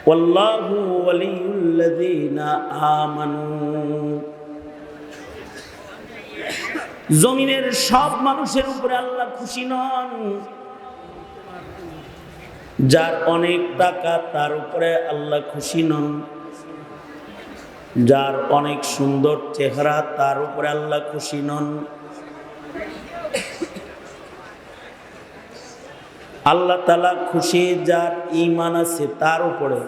ওয়াল্লাহু ওয়ালিয়ুল্লাযীনা আমানু। জমিনের সব মানুষের উপরে আল্লাহ খুশি নন। যার অনেক টাকা তার উপরে আল্লাহ খুশি নন। যার অনেক সুন্দর চেহারা তার উপরে আল্লাহ খুশি নন। আল্লাহ তাআলা খুশি যার ঈমান আছে তার উপরে।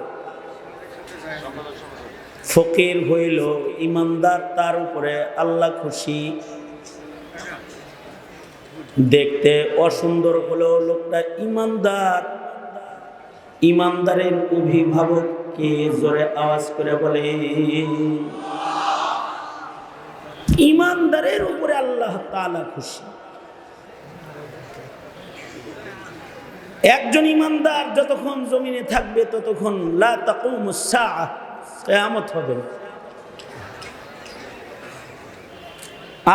ফকির হইল ঈমানদার তার উপরে আল্লাহ খুশি। দেখতে অসুন্দর হলেও লোকটা ঈমানদার। ঈমানদারের অভিভাবক কে জোরে আওয়াজ করে বলে ঈমানদারের উপরে আল্লাহ তাআলা খুশি। একজন ঈমানদার যতক্ষণ জমিনে থাকবে ততক্ষণ লা তাকুমুস সাআহ, কিয়ামত হবে।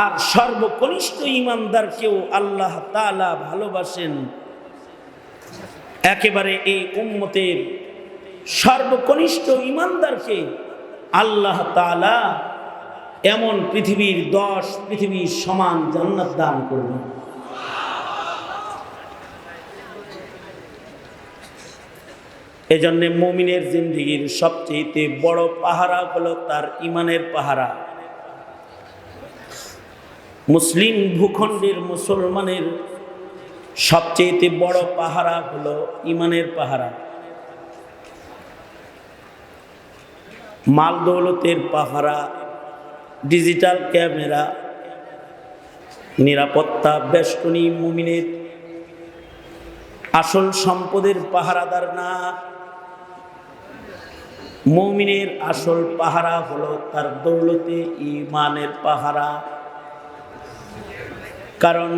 আর সর্বকনিষ্ঠ ঈমানদারকেও আল্লাহ তাআলা ভালোবাসেন। একেবারে এই উম্মতের সর্বকনিষ্ঠ ঈমানদারকে আল্লাহ তাআলা এমন পৃথিবীর 10 পৃথিবীর সমান জান্নাত দান করবেন। এজন্য মুমিনের জিন্দেগীর সবচেয়ে বড় পাহারা হলো তার ঈমানের পাহারা। মুসলিম ভূখণ্ডের মুসলমানের সবচেয়ে বড় পাহারা হলো ঈমানের পাহারা। মাল দৌলতের পাহারা, ডিজিটাল ক্যামেরা, নিরাপত্তা বেষ্টনী মুমিনের আসল সম্পদের পাহারাদার না। মুমিনের আসল পাহারা হলো তার দৌলতে ঈমানের পাহারা। কারণ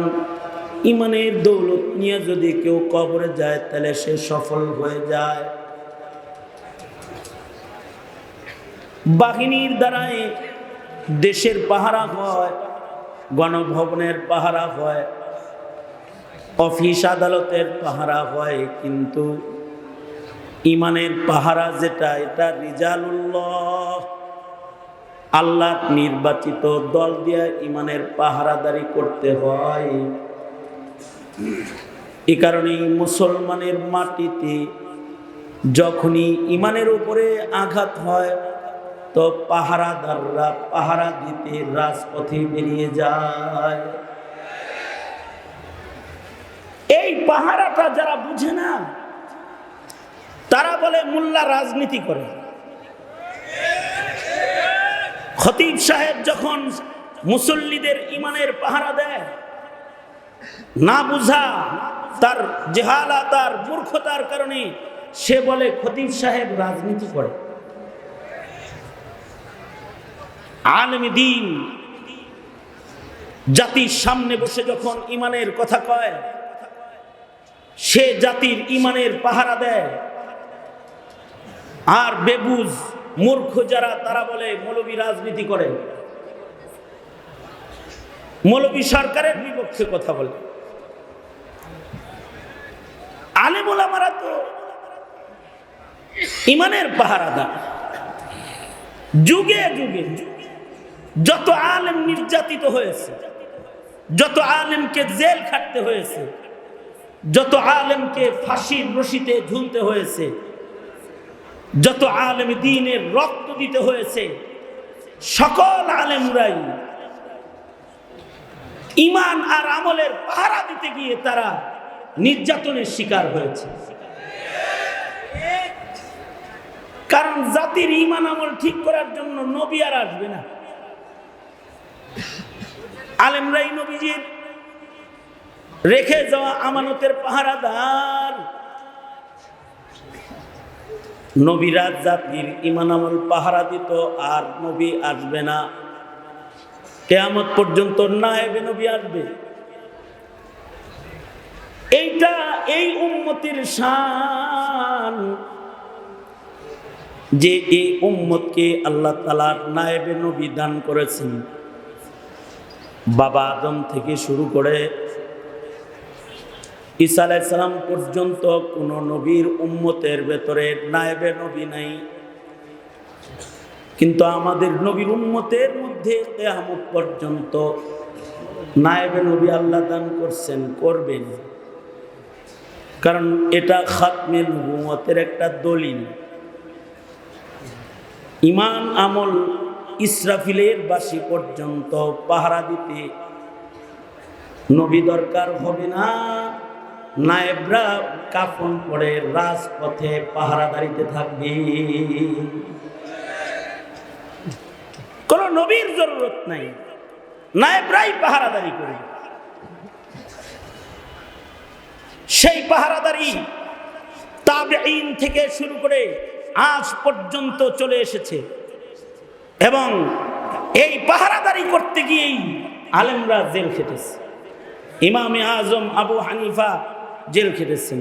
ঈমানের দৌলত নিয়ে যদি কেউ কবরে যায় তাহলে সে সফল হয়ে যায়। বাহিনীর দ্বারাই দেশের পাহারা হয়, গণভবনের পাহারা হয়, অফিস আদালতের পাহারা হয়, কিন্তু ঈমানের পাহারা যেটা, এটা রিজালুল্লাহ, আল্লাহ নির্বাচিত দল দিয়ে ঈমানের পাহারাদারি করতে হয়। এই কারণেই মুসলমানের মাটিতে যখনই ঈমানের উপরে আঘাত হয় তো পাহারাদাররা পাহারা দিতে রাজপথে বেরিয়ে যায়। এই পাহারাটা যারা বুঝে না তারা বলে মোল্লা রাজনীতি করে। খতিব সাহেব যখন মুসল্লিদের ঈমানের পাহারা দেয়, না বুঝা তার জেহালাত আর মূর্খতার কারণে সে বলে খতিব সাহেব রাজনীতি করে। আলেম দ্বীন জাতির সামনে বসে যখন ঈমানের কথা কয়, সে জাতির ঈমানের পাহারা দেয়। আর বেবুজ মূর্খ যারা, তারা বলে মৌলবী রাজনীতি করে, মৌলবী সরকারের বিপক্ষে কথা বলে। আলেম ওলামারা তো ঈমানের পাহারাদার। যুগে যুগে যত আলেম নির্যাতিত হয়েছে, যত আলেমকে জেল খাটতে হয়েছে, যত আলেমকে ফাঁসির রশিতে ঝুলতে হয়েছে, যত আলেম দ্বীনের রক্ত দিতে হয়েছে, সকল আলেমরাই ঈমান আর আমলের পাহারা দিতে গিয়ে তারা নির্যাতনের শিকার হয়েছে। কারণ জাতির ঈমান আমল ঠিক করার জন্য নবী আর আসবে না। আলেমরাই নবীজির রেখে যাওয়া আমানতের পাহারাদার। নবীরা জাতির ঈমান আমল পাহারা দিত, আর নবী আসবে না। কিয়ামত পর্যন্ত নায়েবে নবী আসবে। এইটা এই উম্মতের শান যে এই উম্মতকে আল্লাহ তাআলা নায়েবে নবী দান করেছেন। বাবা আদম থেকে শুরু করে ঈসা আলাইহিস সালাম পর্যন্ত কোন নবীর উম্মতের ভেতরে নায়েবে নবী নাই, কিন্তু আমাদের নবীর উম্মতের মধ্যে কিয়ামত পর্যন্ত নায়েবে নবী আল্লাহ দান করছেন, করবেন। কারণ এটা খাতমে নবুয়তের একটা দলিল। ঈমান আমল ইসরাফিলের বাঁশি পর্যন্ত পাহারা দিতে নবী দরকার হবে না। নায়েবরা কাফন পরে রাজপথে পাহারাদারিতে থাকবে, কোন নবীর জরুরত নাই, নায়েবরাই পাহারাদারি করবে। সেই পাহারাদারি তাবেঈন থেকে শুরু করে আজ পর্যন্ত চলে এসেছে, এবং এই পাহারাদারি করতে গিয়েই আলেমরা জেল খেটেছে। ইমামে আজম আবু হানিফা জেল খেটেছেন,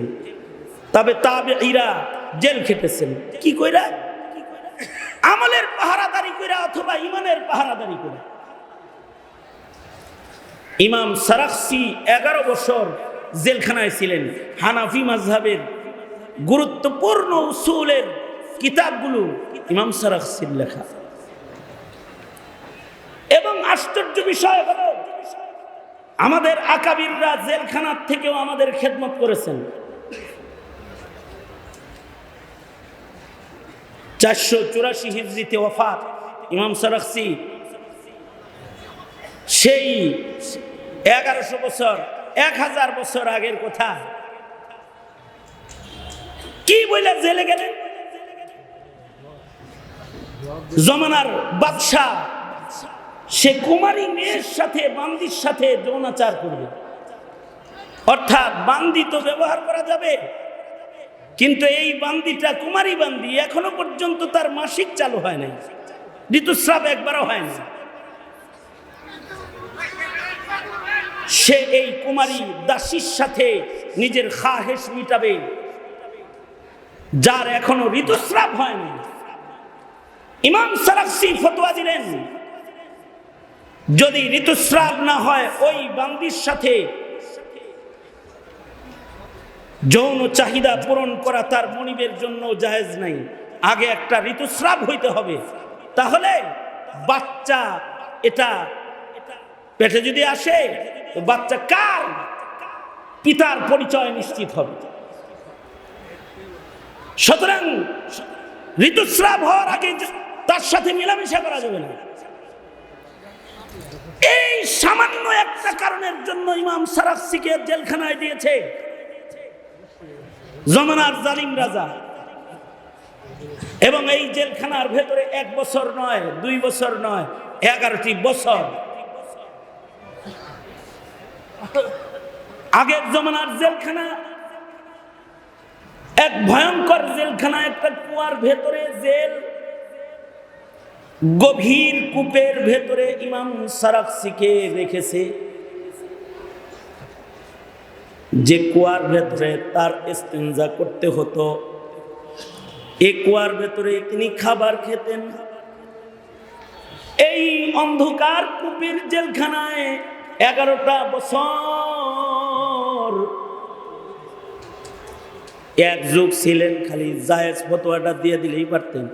তবে তাবেঈরা জেল খেটেছেন। কি কইরা? আমলের পাহারাদারি কইরা অথবা ইমানের পাহারাদারি কইরা। ইমাম সারাখসি 11 বছর জেলখানায় ছিলেন। হানাফি মাযহাবের গুরুত্বপূর্ণ উসুলের কিতাবগুলো ইমাম সারাখসির লেখা। এবং আশ্চর্য বিষয় হলো আমাদের আকাবিররা জেলখানার থেকেও আমাদের খেদমত করেছেন। 484 হিজরিতে ওফাত ইমাম সারাখসি। সেই 1100 বছর 1000 বছর আগের কথা। কি বলে জেলে গেলেন? জমানার বাদশাহ সে কুমারী মেয়ের সাথে, বান্দির সাথে যৌনাচার করবে। অর্থাৎ বান্দি তো ব্যবহার করা যাবে, কিন্তু এই বান্দিটা কুমারী বান্দি, এখনো পর্যন্ত তার মাসিক চালু হয় নাই, ঋতুস্রাব একবারও হয় না। সে এই কুমারী দাসীর সাথে নিজের খাহেশ মিটাবে, যার এখনো ঋতুস্রাব হয় না। ইমাম সারাখসি ফতোয়া দিলেন, যদি ঋতুস্রাব না হয় ওই বান্দির সাথে যৌন চাহিদা পূরণ করা তার মনিবের জন্য জায়েজ নাই। আগে একটা ঋতুস্রাব হইতে হবে, তাহলে বাচ্চা এটা পেটে যদি আসে বাচ্চা কার, পিতার পরিচয় নিশ্চিত হবে। সুতরাং ঋতুস্রাব হওয়ার আগে তার সাথে মেলামেশা করা যাবে না। এই সামান্য একটা কারণের জন্য ইমাম সারাখসিকে জেলখানায় দিয়েছে জমানার জালিম রাজা। এবং এই জেলখানার ভেতরে 1 বছর নয়, 2 বছর নয়, 11টি বছর। আগের জমানার জেলখানা এক ভয়ঙ্কর জেলখানা, একটা কুয়ার ভেতরে জেল, গভীর কূপের ভেতরে ইমাম সারাখসিকে রেখেছে। যে কুয়ার ভেতরে তার ইস্তেঞ্জা করতে হতো, এই কুয়ার ভেতরে তিনি খাবার খেতেন। এই অন্ধকার কূপের জেলখানায় 11টা বছর এক যুগ ছিলেন। খালি জায়েজ ফতোয়াটা দিয়ে দিলেই পারতেন।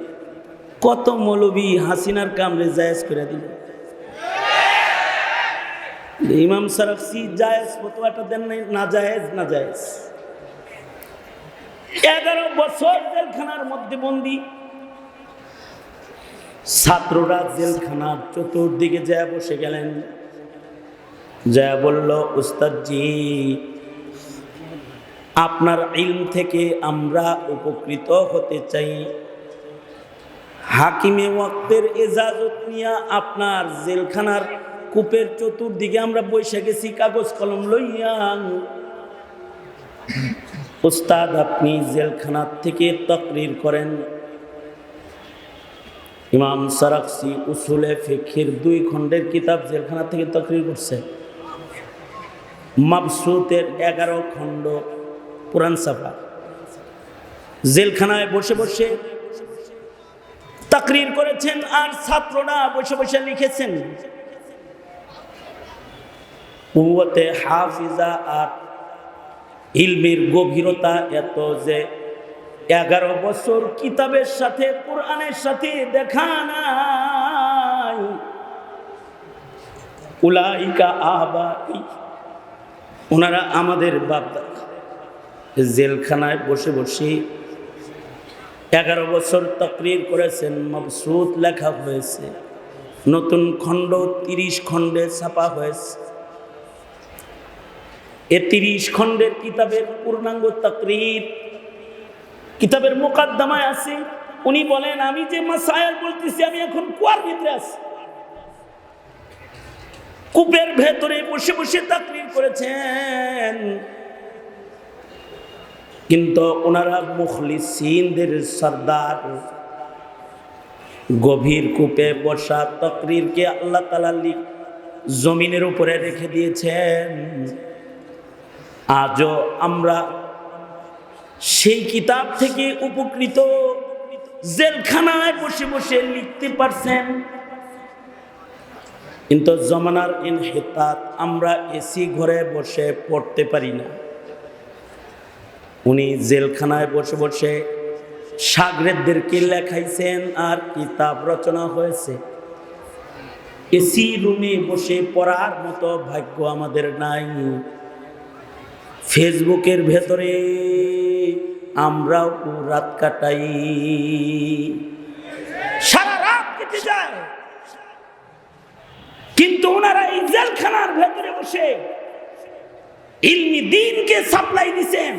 কত মৌলবী হাসিনার কামড়ে জায়েজ করে দিল। ইমাম সারাখসি জায়েজ ফতোয়াটা দেন নাই, না জায়েজ, না জায়েজ। 11 বছর জেলখানার মধ্যে বন্দী। ছাত্ররা জেলখানার চতুর্দিকে যায় বসে গেলেন, যা বলল, উস্তাদজি আপনার ইলম থেকে আমরা উপকৃত হতে চাই। হাকিমে ওয়াক্তের ইজাজত নিয়ে আপনার জেলখানার কূপের চতুর্দিকে আমরা বসে গেছি কাগজ কলম লইয়া। উস্তাদ আপনি জেলখানার থেকে তাকরীর করেন। ইমাম সারাখসি উসুলে ফিকহের 2 খণ্ডের কিতাব জেলখানা থেকে তাকরীর করছে। মাবসুতের 11 খণ্ড পুরান ছাপা। জেলখানায় বসে বসে তাকরীর করেছেন, আর ছাত্ররা বসে বসে লিখেছেন। কুওয়াতে হাফিজা আর ইলমের গভীরতা এত যে 11 বছর কিতাবের সাথে কোরআনের সাথে দেখা নাই। উলাইকা আবাই, ওনারা আমাদের বাপ-দাদা। জেলখানায় বসে বসে 11 বছর তাকরীর করেছেন, মবসুত লেখা হয়েছে, নতুন খণ্ড 30 খণ্ডে ছাপা হয়েছে। এ 30 খণ্ডের কিতাবের পূর্ণাঙ্গ তাকরীর কিতাবের মুকাদ্দমায় আছে। উনি বলেন, আমি যে মাসায়েল বলতেছি আমি এখন কুয়ার ভিতরে আছি। কূপের ভেতরে বসে বসে তাকরীর করেছেন, কিন্তু ওনারা মুখলিসিনদের সরদার। গভীর কূপে বসা তাকরীরকে আল্লাহ তাআলা জমিনের উপরে রেখে দিয়েছেন। আজও আমরা সেই কিতাব থেকে উপকৃত। জেলখানায় বসে বসে লিখতে পারছেন, কিন্তু জমানার ইনহিতাত, আমরা এসি ঘরে বসে পড়তে পারি না। উনি জেলখানায় বসে বসে শাগরেদদেরকে লেখাইছেন আর কিতাব রচনা হয়েছে। এসি রুমে বসে পড়ার মতো ভাগ্য আমাদের নাই। ফেসবুকের ভেতরে আমরাও রাত কাটাই, সারা রাত কেটে যায়। কিন্তু ওনারা এই জেলখানার ভেতরে বসে ইলমি দ্বীনকে সাপ্লাই দিচ্ছেন।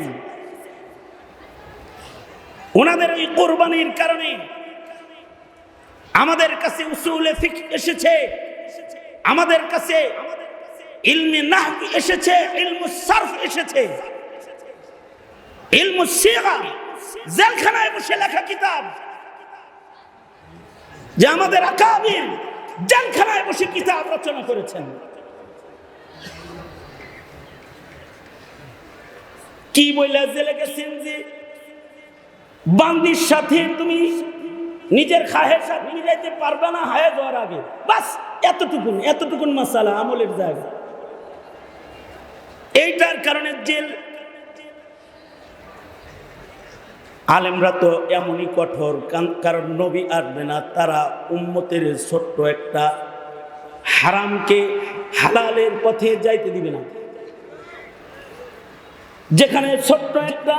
ওনাদের এই কোরবানির কারণে আমাদের কাছে উসুলে ফিকহ এসেছে, আমাদের কাছে ইলমে নাহব এসেছে, ইলমুস সারফ এসেছে, ইলমুস সিগা জেলখানায় বসে লেখা কিতাব, যে আমাদের আকাবির জেলখানায় বসে কিতাব রচনা করেছেন। কি বলে জেলে গেছেন যে বান্দির সাথে তুমি নিজের খাহের সাথে মিলাইতে পারবে না হায়ে যাওয়ার আগে। বাস এতটুকুন মাসালা আমলের জায়গা। এইটার কারণে জেল। আলেমরা তো এমনই কঠোর, কারণ নবী আসবে না, তারা উম্মতের ছোট্ট একটা হারামকে হালালের পথে যাইতে দিবে না। যেখানে ছোট্ট একটা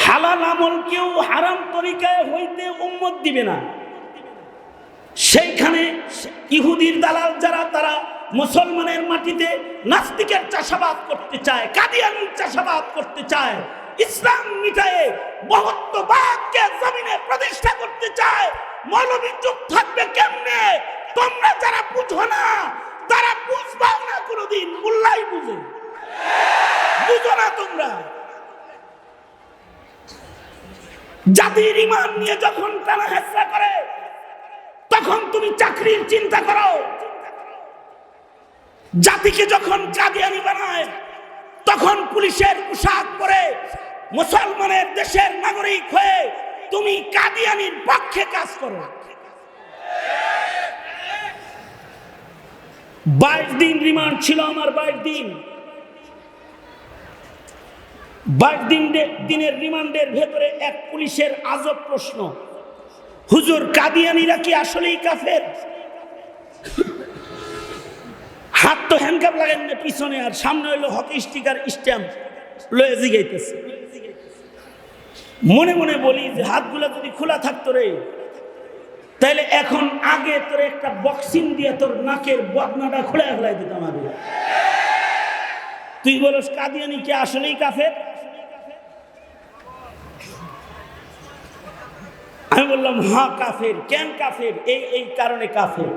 হালাল আমলকেও হারাম তরিকায় হইতে উম্মত দিবে না, সেইখানে ইহুদির দালাল যারা, তারা মুসলমানের মাটিতে নাস্তিকের চাষাবাদ করতে চায়, কাদিয়ানির চাষাবাদ করতে চায়, ইসলাম মিটায়ে বহুত্ববাদকে জমিনে প্রতিষ্ঠা করতে চায়। মৌলবী চুপ থাকবে কেমনে? তোমরা যারা বুঝো না তারা বুঝবাও না কোনোদিন, মোল্লাই বুঝে, বুঝো না তোমরা। জাতির ঈমান নিয়ে যখন টানা হেঁচড়া করে তখন তুমি চাকরির চিন্তা করো। জাতিকে যখন কাদিয়ানি বানায় তখন পুলিশের পোশাক পরে মুসলমানের দেশের নাগরিক হয়ে তুমি কাদিয়ানির পক্ষে কাজ করো। 22 দিন রিমান্ড ছিল আমার, 22 দিনের রিমান্ডের ভেতরে এক পুলিশের আজব প্রশ্ন, হুজুর কাদিয়ানিরা কি আসলেই কাফের? হাত তো হ্যান্ডকাপ লাগান না পিছনে, আর সামনে হইলো হকি স্টিকার স্ট্যাম্প লয়ে জিগাইতেছে। মনে মনে বলি যে হাতগুলো যদি খোলা থাকতো রে, তাহলে এখন আগে তোর একটা বক্সিং দিয়ে তোর নাকের বদনাটা খুলে ফেলাই দিতাম আগে। তুই বলস কাদিয়ানি কি আসলেই কাফের? আমি বললাম হ্যাঁ কাফের। কেন কাফের? এই কারণে কাফের।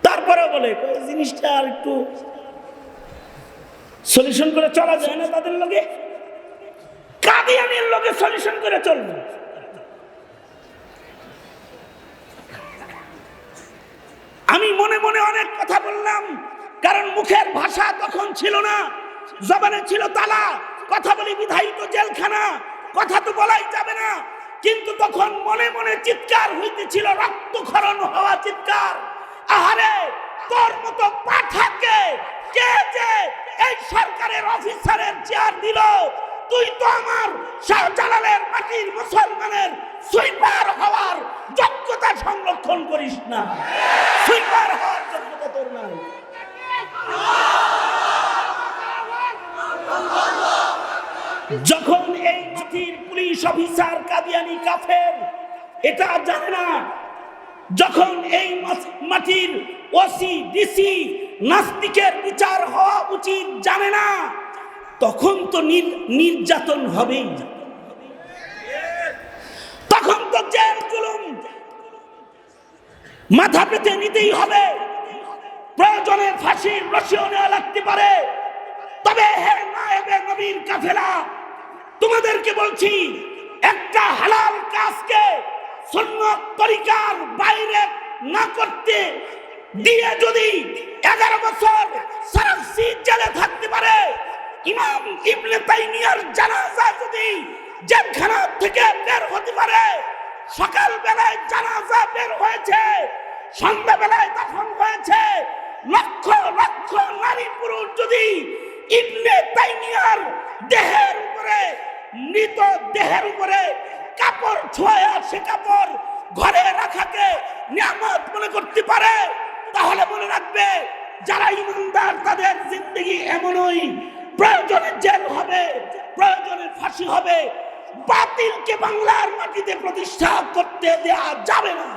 তারপরে বলে জিনিসটা আর একটু সলিউশন করে চলা যায় না তাদের লগে? কাদিয়ানির লগে সলিউশন করে চলবে? আমি মনে মনে অনেক কথা বললাম, কারণ মুখের ভাষা তখন ছিল না, জবানে ছিল তালা। কথা বলি বিধায়ী তো জেলখানা, কথা তো বলাই যাবে না। কিন্তু তখন মনে মনে চিৎকার হইতেছিল, রক্তক্ষরণ হওয়া চিৎকার, আহারে তোর মতো পাঠাকে কে যে এই সরকারের অফিসারের চেয়ার দিল, তুই তো আমার শাহজালালের মাটির মুসলমানের সুইপার হওয়ার যোগ্যতা সংরক্ষণ করিস না। সুইপার হওয়ার যোগ্যতা তোর নাই। যখন এই মাটির পুলিশ অফিসার কাদিয়ানি কাফের এটা জানে না, যখন এই মাটির ওসি ডিসি নাস্তিকের বিচার হওয়া উচিত জানে না, তখন তো নির্যাতন হবেই, তখন তো জেল জুলুম মাথা পেতে নিতেই হবে। প্রয়োজনে ফাঁসির রশিও নেওয়া লাগতে পারে। তবে হে নায়েবে নবীর কাফেলা, তোমাদেরকে বলছি, একটা হালাল কাজকে সুন্নত তরিকার বাইরে না করতে দিয়ে যদি 11 বছর সারাসি জেলে থাকতে পারে, ইমাম ইবনে তাইমিয়ার জানাজা যদি জেলখানা থেকে বের হতে পারে, সকাল বেলায় জানাজা বের হয়েছে, সন্ধ্যা বেলায় দাফন হয়েছে, লক্ষ লক্ষ নারী পুরুষ যদি ইবনে তাইমিয়ার দেহের উপরে, মৃত দেহের উপরে কাপড় ছোঁয়া, সে কাপড় ঘরে রাখাকে নিয়ামত মনে করতে পারে, তাহলে মনে রাখবে যারা ইমানদার তাদের জিন্দগি এমনই, প্রয়োজনে জেল হবে, প্রয়োজনে ফাঁসি হবে। বাতিলকে বাংলার মাটিতে প্রতিষ্ঠা করতে দেয়া যাবে না।